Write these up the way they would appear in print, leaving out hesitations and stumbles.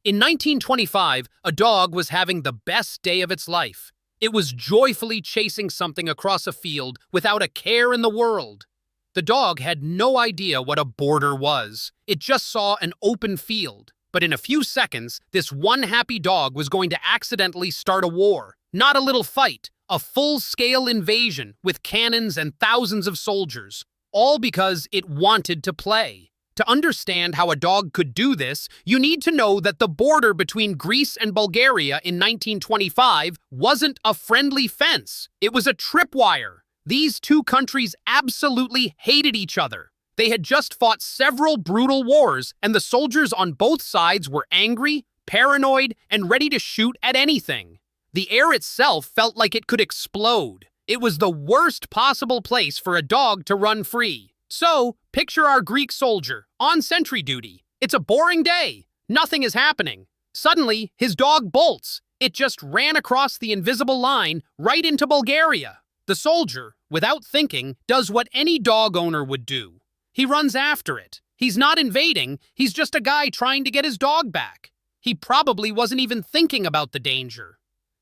In 1925, a dog was having the best day of its life. It was joyfully chasing something across a field without a care in the world. The dog had no idea what a border was. It just saw an open field. But in a few seconds, this one happy dog was going to accidentally start a war. Not a little fight, a full-scale invasion with cannons and thousands of soldiers. All because it wanted to play. To understand how a dog could do this, you need to know that the border between Greece and Bulgaria in 1925 wasn't a friendly fence. It was a tripwire. These two countries absolutely hated each other. They had just fought several brutal wars, and the soldiers on both sides were angry, paranoid, and ready to shoot at anything. The air itself felt like it could explode. It was the worst possible place for a dog to run free. So, picture our Greek soldier, on sentry duty. It's a boring day. Nothing is happening. Suddenly, his dog bolts. It just ran across the invisible line right into Bulgaria. The soldier, without thinking, does what any dog owner would do. He runs after it. He's not invading, he's just a guy trying to get his dog back. He probably wasn't even thinking about the danger.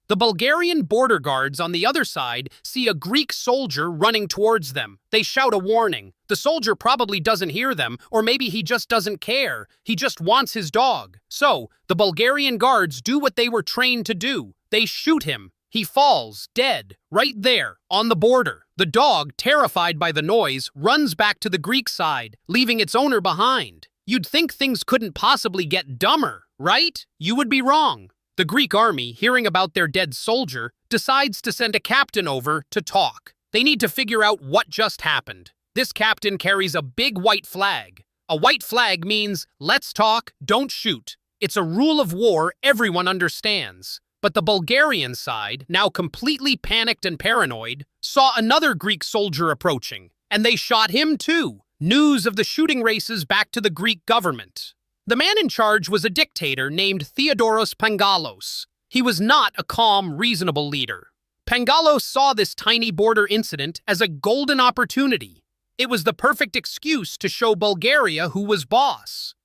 The Bulgarian border guards on the other side see a Greek soldier running towards them. They shout a warning. The soldier probably doesn't hear them, or maybe he just doesn't care. He just wants his dog. So, the Bulgarian guards do what they were trained to do. They shoot him. He falls, dead, right there, on the border. The dog, terrified by the noise, runs back to the Greek side, leaving its owner behind. You'd think things couldn't possibly get dumber, right? You would be wrong. The Greek army, hearing about their dead soldier, decides to send a captain over to talk. They need to figure out what just happened. This captain carries a big white flag. A white flag means, let's talk, don't shoot. It's a rule of war everyone understands. But the Bulgarian side, now completely panicked and paranoid, saw another Greek soldier approaching, and they shot him too. News of the shooting races back to the Greek government. The man in charge was a dictator named Theodoros Pangalos. He was not a calm, reasonable leader. Pangalos saw this tiny border incident as a golden opportunity. It was the perfect excuse to show Bulgaria who was boss.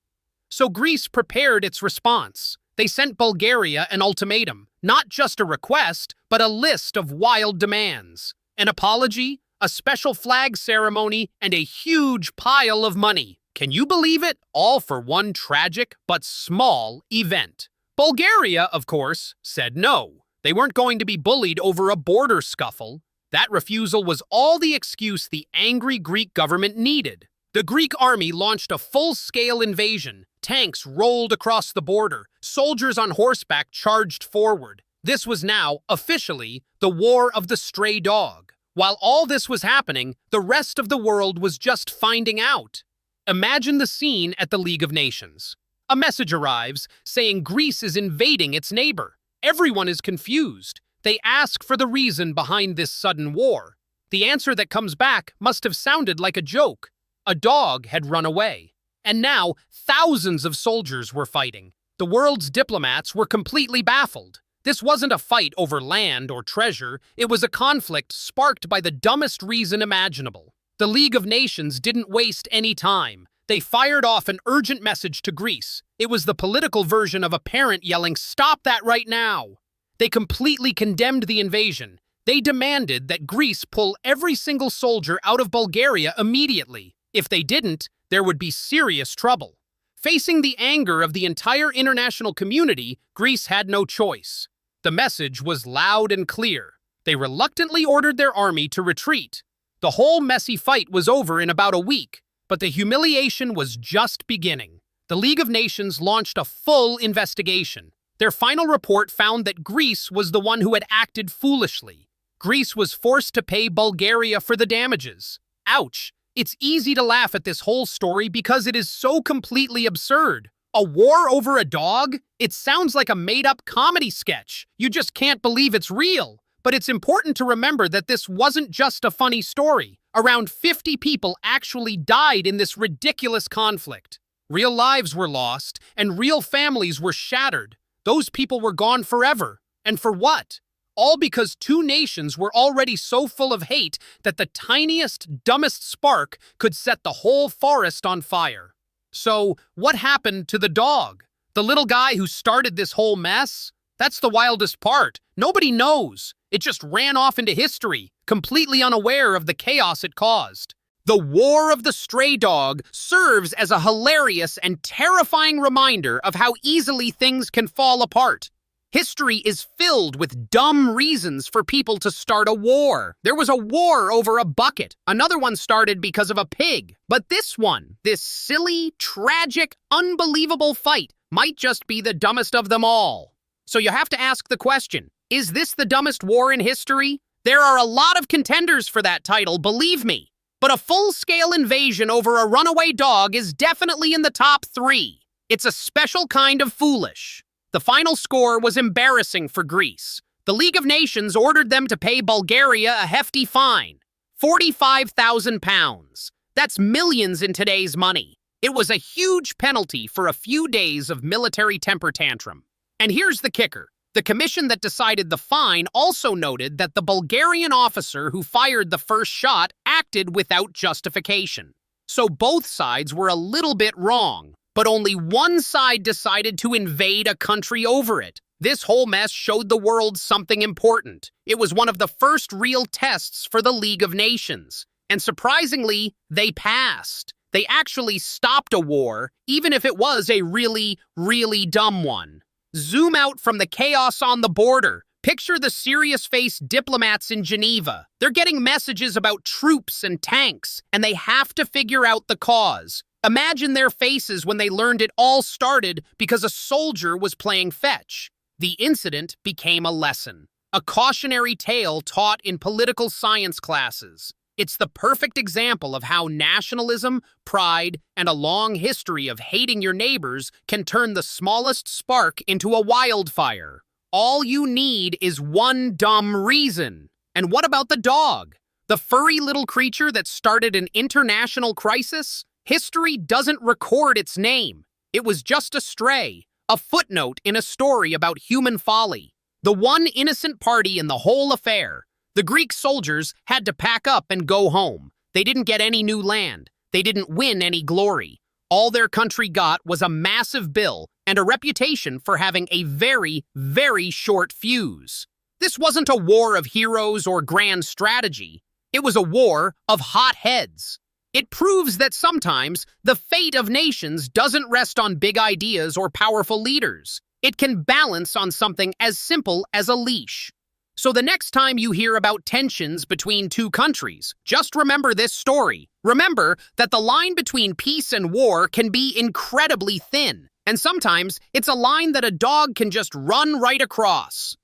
So Greece prepared its response. They sent Bulgaria an ultimatum, not just a request, but a list of wild demands. An apology, a special flag ceremony, and a huge pile of money. Can you believe it? All for one tragic but small event. Bulgaria, of course, said no. They weren't going to be bullied over a border scuffle. That refusal was all the excuse the angry Greek government needed. The Greek army launched a full-scale invasion. Tanks rolled across the border. Soldiers on horseback charged forward. This was now, officially, the War of the Stray Dog. While all this was happening, the rest of the world was just finding out. Imagine the scene at the League of Nations. A message arrives saying Greece is invading its neighbor. Everyone is confused. They ask for the reason behind this sudden war. The answer that comes back must have sounded like a joke. A dog had run away. And now, thousands of soldiers were fighting. The world's diplomats were completely baffled. This wasn't a fight over land or treasure. It was a conflict sparked by the dumbest reason imaginable. The League of Nations didn't waste any time. They fired off an urgent message to Greece. It was the political version of a parent yelling, "Stop that right now!" They completely condemned the invasion. They demanded that Greece pull every single soldier out of Bulgaria immediately. If they didn't, there would be serious trouble. Facing the anger of the entire international community, Greece had no choice. The message was loud and clear. They reluctantly ordered their army to retreat. The whole messy fight was over in about a week, but the humiliation was just beginning. The League of Nations launched a full investigation. Their final report found that Greece was the one who had acted foolishly. Greece was forced to pay Bulgaria for the damages. Ouch! It's easy to laugh at this whole story because it is so completely absurd. A war over a dog? It sounds like a made-up comedy sketch. You just can't believe it's real. But it's important to remember that this wasn't just a funny story. Around 50 people actually died in this ridiculous conflict. Real lives were lost, and real families were shattered. Those people were gone forever. And for what? All because two nations were already so full of hate that the tiniest, dumbest spark could set the whole forest on fire. So, what happened to the dog? The little guy who started this whole mess? That's the wildest part. Nobody knows. It just ran off into history, completely unaware of the chaos it caused. The War of the Stray Dog serves as a hilarious and terrifying reminder of how easily things can fall apart. History is filled with dumb reasons for people to start a war. There was a war over a bucket. Another one started because of a pig. But this one, this silly, tragic, unbelievable fight, might just be the dumbest of them all. So you have to ask the question, is this the dumbest war in history? There are a lot of contenders for that title, believe me. But a full-scale invasion over a runaway dog is definitely in the top 3. It's a special kind of foolish. The final score was embarrassing for Greece. The League of Nations ordered them to pay Bulgaria a hefty fine, £45,000. That's millions in today's money. It was a huge penalty for a few days of military temper tantrum. And here's the kicker. The commission that decided the fine also noted that the Bulgarian officer who fired the first shot acted without justification. So both sides were a little bit wrong. But only one side decided to invade a country over it. This whole mess showed the world something important. It was one of the first real tests for the League of Nations. And surprisingly, they passed. They actually stopped a war, even if it was a really, really dumb one. Zoom out from the chaos on the border. Picture the serious-faced diplomats in Geneva. They're getting messages about troops and tanks, and they have to figure out the cause. Imagine their faces when they learned it all started because a soldier was playing fetch. The incident became a lesson, a cautionary tale taught in political science classes. It's the perfect example of how nationalism, pride, and a long history of hating your neighbors can turn the smallest spark into a wildfire. All you need is one dumb reason. And what about the dog? The furry little creature that started an international crisis? History doesn't record its name. It was just a stray, a footnote in a story about human folly. The one innocent party in the whole affair. The Greek soldiers had to pack up and go home. They didn't get any new land. They didn't win any glory. All their country got was a massive bill and a reputation for having a very, very short fuse. This wasn't a war of heroes or grand strategy. It was a war of hot heads. It proves that sometimes the fate of nations doesn't rest on big ideas or powerful leaders. It can balance on something as simple as a leash. So the next time you hear about tensions between two countries, just remember this story. Remember that the line between peace and war can be incredibly thin, and sometimes it's a line that a dog can just run right across.